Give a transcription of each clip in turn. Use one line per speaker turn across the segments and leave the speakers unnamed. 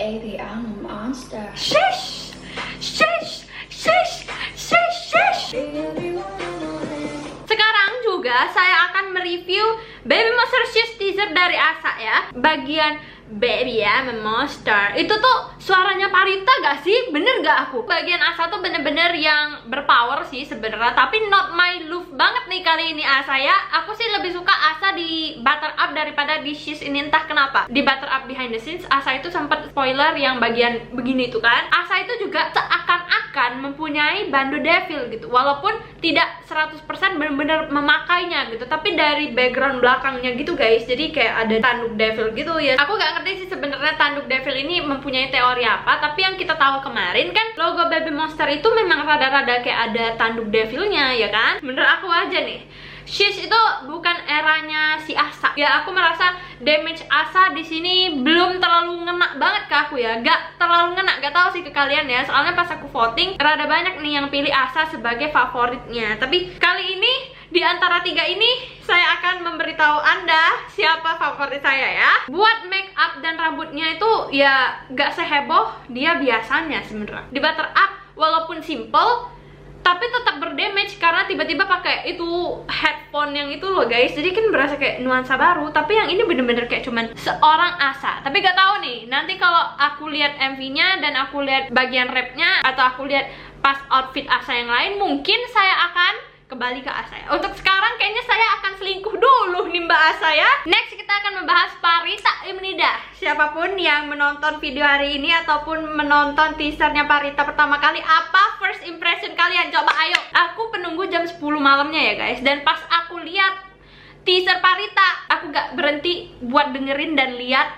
baby, I'm a monster.
Shush! Shush! Shush! Shush! Shush! Sekarang juga saya akan mereview Baby Monster Shush teaser dari Asa ya. Bagian Baby ya, Monster. Itu tuh suaranya Parita gak sih? Bener gak aku? Bagian Asa tuh bener-bener yang berpower sih sebenarnya, tapi not my love banget nih kali ini Asa ya. Aku sih lebih suka Asa di Butter Up daripada di Shush ini, entah kenapa. Di Butter Up behind the scenes, Asa itu sempat spoiler yang bagian begini tuh kan. Asa itu juga seakan-akan mempunyai Bando Devil gitu, walaupun tidak 100% bener-bener memakainya gitu, tapi dari background belakangnya gitu guys. Jadi kayak ada tanduk devil gitu ya. Aku gak ngerti sih sebenarnya tanduk devil ini mempunyai teori apa, tapi yang kita tahu kemarin kan logo Baby Monster itu memang rada-rada kayak ada tanduk devilnya ya kan. Menurut aku aja nih, Shush itu bukan eranya si Asa. Ya aku merasa damage Asa di sini belum terlalu ngena banget ke aku ya. Gak terlalu ngena, gak tahu sih ke kalian ya. Soalnya pas aku voting rada banyak nih yang pilih Asa sebagai favoritnya. Tapi kali ini di antara tiga ini saya akan memberitahu Anda siapa favorit saya ya. Buat make up dan rambutnya itu ya gak seheboh dia biasanya sebenarnya. Di Butter Up walaupun simple tapi tetap berdamage karena tiba-tiba pakai itu headphone yang itu loh guys. Jadi kan berasa kayak nuansa baru, tapi yang ini bener-bener kayak cuman seorang Asa. Tapi gak tahu nih, nanti kalau aku lihat MV-nya dan aku lihat bagian rapnya atau aku lihat pas outfit Asa yang lain, mungkin saya akan kembali ke Asa ya. Untuk sekarang kayaknya saya akan selingkuh dulu nih Mbak Asa ya. Next kita akan membahas Parita Imnida. Siapapun yang menonton video hari ini ataupun menonton teasernya Parita pertama kali, apa first impression kalian? Coba ayo. Aku penunggu jam 10 malamnya ya guys. Dan pas aku lihat teaser Parita, aku gak berhenti buat dengerin dan lihat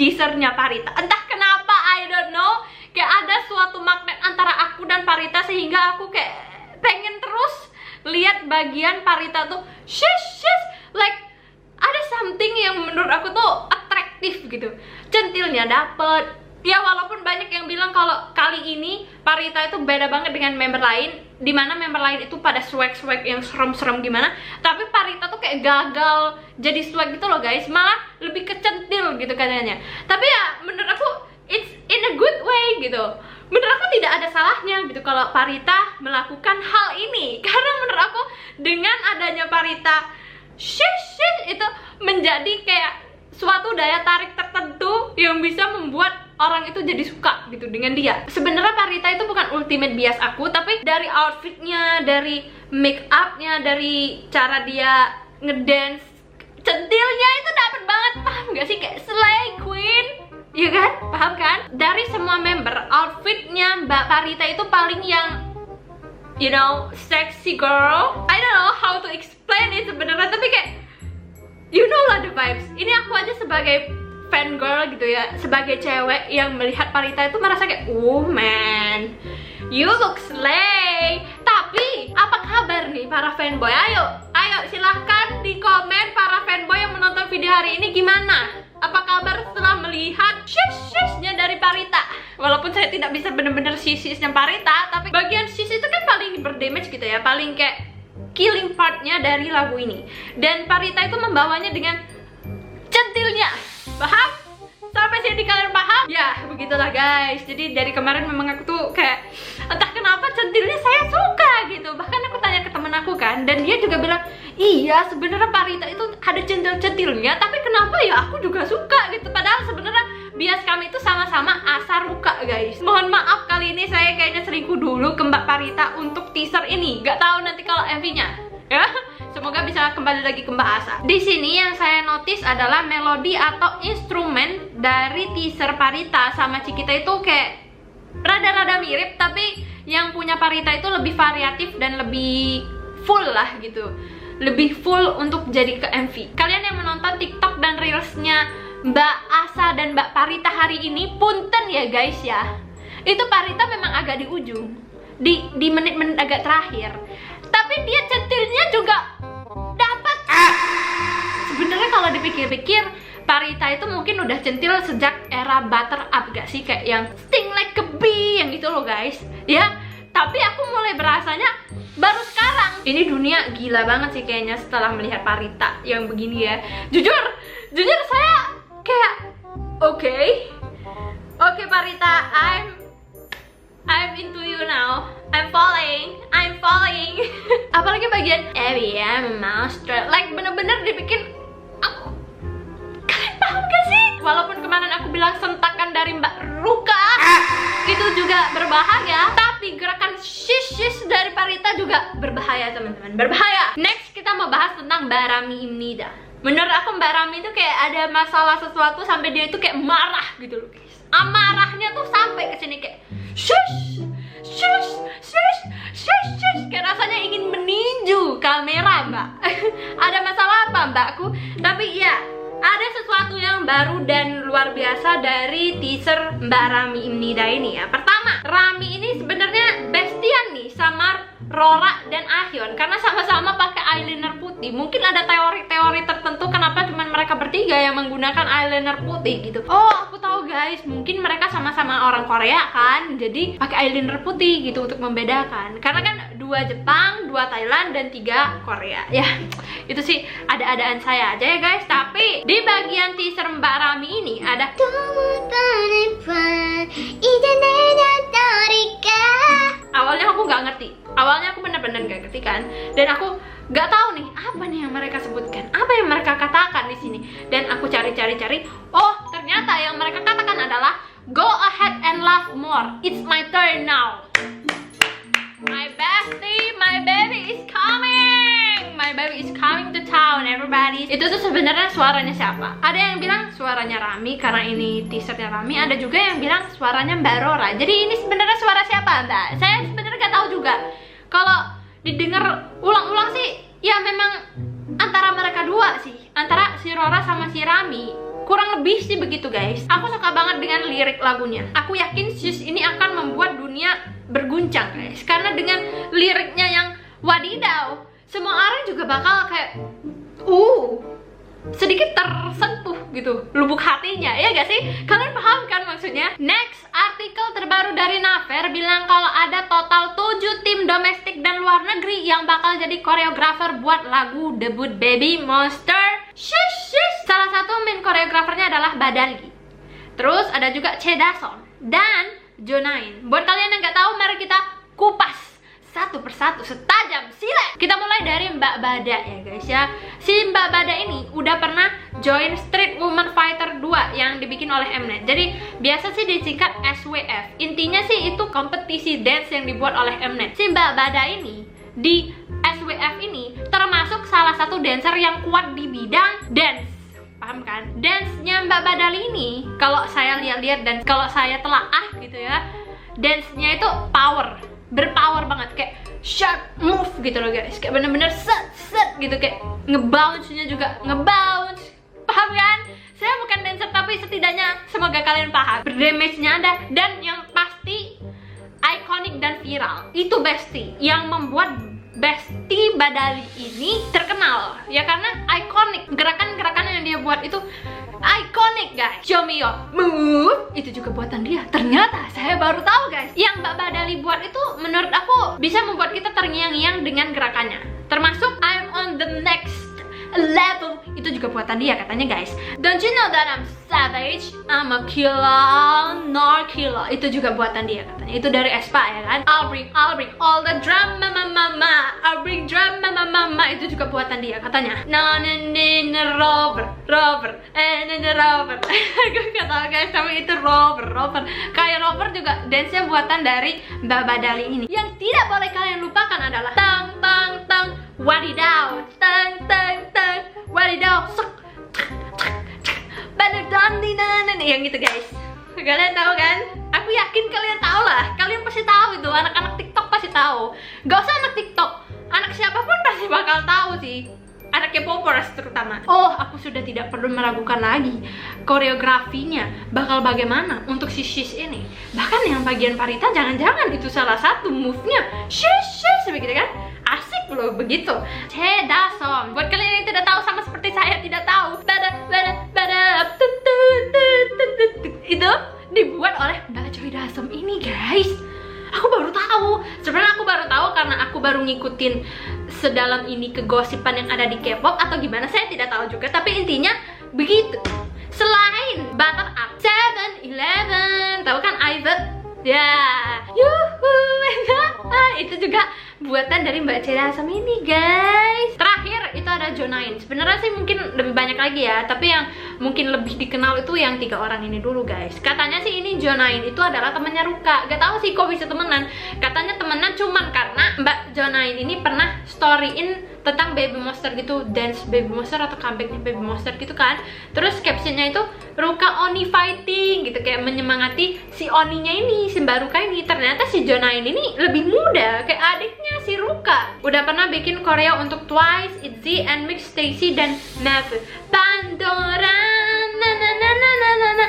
teasernya Parita. Entah kenapa, I don't know, kayak ada suatu magnet antara aku dan Parita sehingga aku kayak pengen terus lihat bagian Parita tuh shush, like ada something yang menurut aku tuh atraktif gitu. Centilnya dapet ya, walaupun banyak yang bilang kalau kali ini Parita itu beda banget dengan member lain, dimana member lain itu pada swag-swag yang serem-serem gimana, tapi Parita tuh kayak gagal jadi swag gitu loh guys, malah lebih ke centil gitu katanya. Tapi ya menurut aku it's in a good way gitu. Menurut aku tidak ada salahnya gitu kalau Parita melakukan hal ini, karena menurut aku dengan adanya Parita shush itu menjadi kayak suatu daya tarik tertentu yang bisa membuat orang itu jadi suka gitu dengan dia. Sebenarnya Parita itu bukan ultimate bias aku, tapi dari outfitnya, dari make upnya, dari cara dia ngedance, centilnya itu dapet banget. Paham gak sih, kayak slay queen, iya kan? Paham kan? Dari semua member, outfitnya Mbak Parita itu paling yang you know, sexy girl. I don't know how to explain it sebenarnya, tapi kayak you know lah the vibes. Ini aku aja sebagai fan girl gitu ya, sebagai cewek yang melihat Parita itu merasa kayak oh man, you look slay. Tapi apa kabar nih para fanboy? Ayo silahkan di komen para fanboy yang menonton video hari ini gimana? Apa kabar setelah melihat shush-shushnya dari Parita? Walaupun saya tidak bisa bener-bener shush-shushnya Parita, tapi bagian shush itu kan paling berdamage gitu ya, paling kayak killing partnya dari lagu ini. Dan Parita itu membawanya dengan centilnya. Paham? Sampai sini kalian paham? Ya, begitulah guys. Jadi dari kemarin memang aku tuh kayak entah kenapa centilnya saya suka gitu. Bahkan aku tanya ke temen aku kan, dan dia juga bilang, iya sebenarnya Parita itu ada centil-centilnya, tapi kenapa ya aku juga suka gitu. Padahal sebenarnya bias kami itu sama-sama Asa Ruka guys. Mohon maaf kali ini saya kayaknya selingkuh dulu ke Mbak Parita untuk teaser ini. Gak tahu nanti kalau MV-nya ya. Semoga bisa kembali lagi ke Mbak Asa. Di sini yang saya notice adalah melodi atau instrumen dari teaser Parita sama Cikita itu kayak rada-rada mirip, tapi yang punya Parita itu lebih variatif dan lebih full lah gitu. Lebih full untuk jadi ke MV. Kalian yang menonton TikTok dan Reelsnya Mbak Asa dan Mbak Parita hari ini, punten ya guys ya. Itu Parita memang agak di ujung, di menit-menit agak terakhir. Tapi dia centilnya juga dapat. Sebenarnya kalau dipikir-pikir, Parita itu mungkin udah centil sejak era Butter Up gak sih? Kayak yang sting like a bee yang gitu loh guys. Ya, tapi aku mulai berasanya baru sekarang. Ini dunia gila banget sih kayaknya setelah melihat Parita yang begini ya. Jujur saya kayak oke, Parita, I'm into you now. I'm falling. Apalagi bagian I'm a monster. Like bener-bener dibikin aku. Kalian paham gak sih? Walaupun kemarin aku bilang sentakan dari Mbak Ruka itu juga berbahaya, tapi gerakan shish dari Parita juga berbahaya teman-teman. Berbahaya. Next kita mau bahas tentang Mbak Rami Imnida. Menurut aku Mbak Rami itu kayak ada masalah sesuatu sampai dia itu kayak marah gitu loh guys. Amarahnya tuh sampai ke sini kayak shush, kayak rasanya ingin meninju kamera mbak. Ada masalah apa mbakku? Tapi ya ada sesuatu yang baru dan luar biasa dari teaser Mbak Rami Imnida ini ya. Pertama, Rami ini sebenarnya bestian nih sama Rora dan Ahyeon karena sama-sama pakai eyeliner putih. Mungkin ada teori-teori tertentu kenapa cuma mereka bertiga yang menggunakan eyeliner putih gitu. Oh, aku tahu guys, mungkin mereka sama-sama orang Korea kan, jadi pakai eyeliner putih gitu untuk membedakan. Karena kan 2 Jepang, 2 Thailand, dan 3 Korea. Ya, itu sih ada-adaan saya aja ya guys. Tapi di bagian teaser Mbak Rami ini ada awalnya aku nggak ngerti. Awalnya aku bener-bener nggak ngerti kan. Dan aku nggak tahu nih apa nih yang mereka sebutkan, apa yang mereka katakan di sini. Dan aku cari-cari. Oh, ternyata yang mereka katakan adalah go ahead and love more. It's my turn now. My bestie, my baby is coming. My baby is coming to town, everybody. Itu tuh sebenarnya suaranya siapa? Ada yang bilang suaranya Rami karena ini teasernya Rami. Ada juga yang bilang suaranya Mbak Rora. Jadi ini sebenarnya suara siapa, Mbak? Saya sebenarnya nggak tahu juga. Kalau didengar ulang-ulang sih, ya memang antara mereka dua sih, antara si Rora sama si Rami. Kurang lebih sih begitu guys. Aku suka banget dengan lirik lagunya. Aku yakin Shush ini akan membuat dunia berguncang guys. Karena dengan liriknya yang wadidaw, semua orang juga bakal kayak sedikit tersentuh gitu lubuk hatinya, ya gak sih? Kalian paham kan maksudnya? Next, artikel terbaru dari Naver bilang kalau ada total 7 tim domestik dan luar negeri yang bakal jadi koreografer buat lagu debut Baby Monster. Shush. Salah satu main koreografernya adalah Badalgi. Terus ada juga Chedason dan Jonain. Buat kalian yang nggak tahu, mari kita kupas satu persatu setajam silet. Kita mulai dari Mbak Bada ya guys ya. Si Mbak Bada ini udah pernah join Street Woman Fighter 2 yang dibikin oleh Mnet. Jadi biasa sih disingkat SWF. Intinya sih itu kompetisi dance yang dibuat oleh Mnet. Si Mbak Bada ini di SWF ini termasuk salah satu dancer yang kuat di bidang dance. Paham kan? Dance-nya Mbak Badali ini kalau saya lihat-lihat dan kalau saya telaah gitu ya, dance-nya itu berpower banget, kayak sharp move gitu loh guys, kayak bener-bener set gitu, kayak ngebounce-nya juga ngebounce. Paham kan? Saya bukan dancer tapi setidaknya semoga kalian paham. Berdamage-nya ada, dan yang pasti ikonik dan viral itu Bestie yang membuat Bestie Badali ini terkenal ya, karena ikonik. Gerakan-gerakan yang dia buat itu ikonik guys. Show me your move itu juga buatan dia. Ternyata saya baru tahu guys, yang Mbak Badali buat itu menurut aku bisa membuat kita terngiang-ngiang dengan gerakannya. Termasuk I'm on the next level itu juga buatan dia katanya guys. Don't you know that I'm savage, I'm a killer, not killer, itu juga buatan dia katanya. Itu dari Aespa ya kan. I'll bring all the drama mama, I'll bring drama mama, itu juga buatan dia katanya. Rover aku gak tau guys, tapi itu Rover kayak Rover juga dance-nya buatan dari Mbak Badali ini. Yang tidak boleh kalian lupakan adalah tang tang tang wadidaw, tang tang tang wadidaw, yang gitu guys. Kalian tahu kan? Aku yakin kalian tahu lah. Kalian pasti tahu itu. Anak-anak TikTok pasti tahu. Gak usah anak TikTok, anak siapapun pasti bakal tahu sih. Anak K-popers terutama. Oh, aku sudah tidak perlu meragukan lagi koreografinya bakal bagaimana untuk si Shush ini. Bahkan yang bagian Parita, jangan-jangan itu salah satu move-nya Shush begitu kan? Asik loh begitu. Chedason. Buat kalian yang tidak tahu sama seperti saya tidak tahu, itu dibuat oleh Mbak Choi Dasom ini guys. Aku baru tahu. Sebenarnya aku baru tahu karena aku baru ngikutin sedalam ini kegosipan yang ada di K-pop atau gimana, saya tidak tahu juga. Tapi intinya begitu. Selain Butter Up, 7-Eleven Jung, tahu kan IVE? Ya, yuhu, itu juga buatan dari Mbak Cherry Asam ini, guys. Terakhir itu ada Jonain. Sebenarnya sih mungkin lebih banyak lagi ya, tapi yang mungkin lebih dikenal itu yang 3 orang ini dulu, guys. Katanya sih ini Jonain itu adalah temannya Ruka. Gak tahu sih kok bisa temenan. Katanya temenan cuman karena Mbak Jonain ini pernah storyin tentang Baby Monster gitu, dance Baby Monster atau comebacknya Baby Monster gitu kan. Terus captionnya itu Ruka Oni fighting gitu, kayak menyemangati si Oninya ini, si Mbak Ruka ini. Ternyata si Jonain ini lebih muda, kayak adiknya si Ruka. Udah pernah bikin koreo untuk Twice, ITZY, NMIXX, STAYC, dan Maeve. Pandora, na na na na na na na.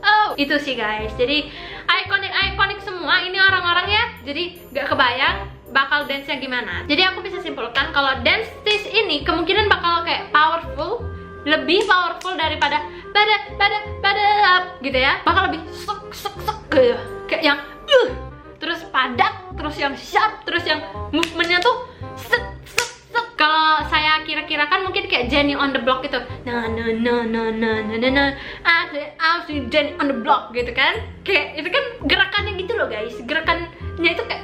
Oh, itu sih, guys. Jadi ikonik semua ini orang-orang ya. Jadi gak kebayang bakal dance-nya gimana. Jadi aku bisa simpulkan kalau dance stage ini kemungkinan bakal kayak powerful, lebih powerful daripada pada gitu ya. Bakal lebih sok gitu. Kayak yang terus padat, terus yang sharp, terus yang movementnya tuh set. Kalau saya kira-kirakan mungkin kayak Jennie on the Block gitu. Nah, aku Jennie on the Block gitu kan. Kayak itu kan gerakannya gitu loh, guys. Gerakannya itu kayak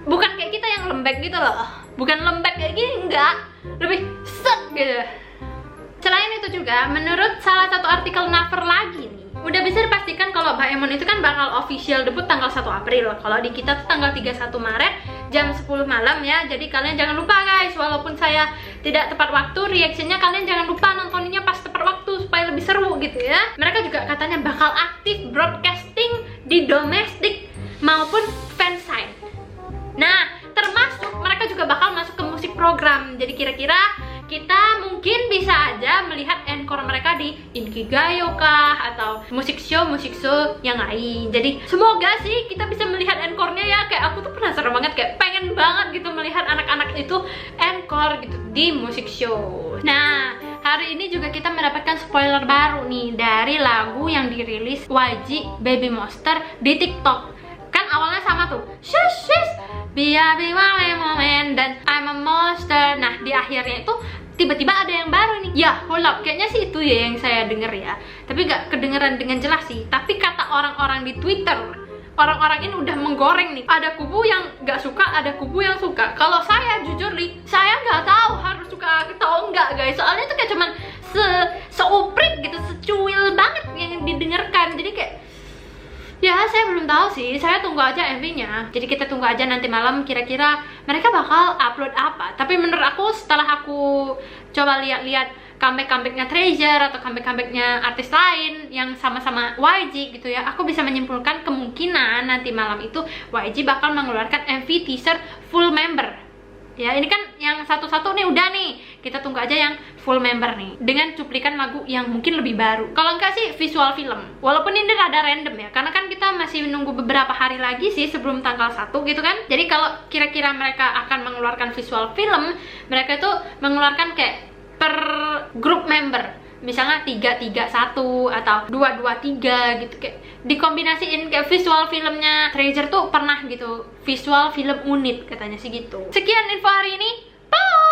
bukan kayak kita yang lembek gitu loh. Bukan lembek kayak gini, enggak. Lebih set gitu. Selain itu juga, menurut salah satu artikel Naver lagi nih, udah bisa dipastikan kalau Baemon itu kan bakal official debut tanggal 1 April. Kalau di kita tuh tanggal 31 Maret jam 10 malam ya. Jadi kalian jangan lupa, guys, walaupun saya tidak tepat waktu reactionnya, kalian jangan lupa nontoninnya pas tepat waktu supaya lebih seru gitu ya. Mereka juga katanya bakal aktif broadcasting di domestik maupun fansite. Nah, termasuk mereka juga bakal masuk ke musik program. Jadi kira-kira kita mungkin bisa aja melihat encore mereka di Inkigayo kah, atau musik show yang lain. Jadi semoga sih kita bisa melihat encore-nya ya. Kayak aku tuh penasaran banget, kayak pengen banget gitu melihat anak-anak itu encore gitu di musik show. Nah, hari ini juga kita mendapatkan spoiler baru nih dari lagu yang dirilis YG Baby Monster di TikTok. Kan awalnya sama tuh, shush shush, biar moment dan I'm a monster. Nah, di akhirnya itu tiba-tiba ada yang baru nih. Ya, hold up, kayaknya sih itu ya yang saya denger ya. Tapi gak kedengeran dengan jelas sih. Tapi kata orang-orang di Twitter, orang-orang ini udah menggoreng nih. Ada kubu yang gak suka, ada kubu yang suka. Kalau saya jujur nih, saya gak tahu harus suka atau enggak, guys. Soalnya itu kayak cuman seuprit gitu, secuil banget yang didengarkan. Jadi kayak ya, saya belum tahu sih. Saya tunggu aja MV-nya. Jadi kita tunggu aja nanti malam kira-kira mereka bakal upload apa. Tapi menurut aku setelah aku coba lihat-lihat comeback-comebacknya Treasure atau comeback-comebacknya artis lain yang sama-sama YG gitu ya, aku bisa menyimpulkan kemungkinan nanti malam itu YG bakal mengeluarkan MV teaser full member. Ya, ini kan yang satu-satu nih udah nih. Kita tunggu aja yang full member nih, dengan cuplikan lagu yang mungkin lebih baru. Kalau enggak sih visual film. Walaupun ini rada random ya, karena kan kita masih menunggu beberapa hari lagi sih sebelum tanggal 1 gitu kan. Jadi kalau kira-kira mereka akan mengeluarkan visual film, mereka itu mengeluarkan kayak per grup member. Misalnya 3-3-1 atau 2-2-3 gitu, kayak dikombinasiin. Kayak visual filmnya Treasure tuh pernah gitu, visual film unit katanya sih gitu. Sekian info hari ini. Bye.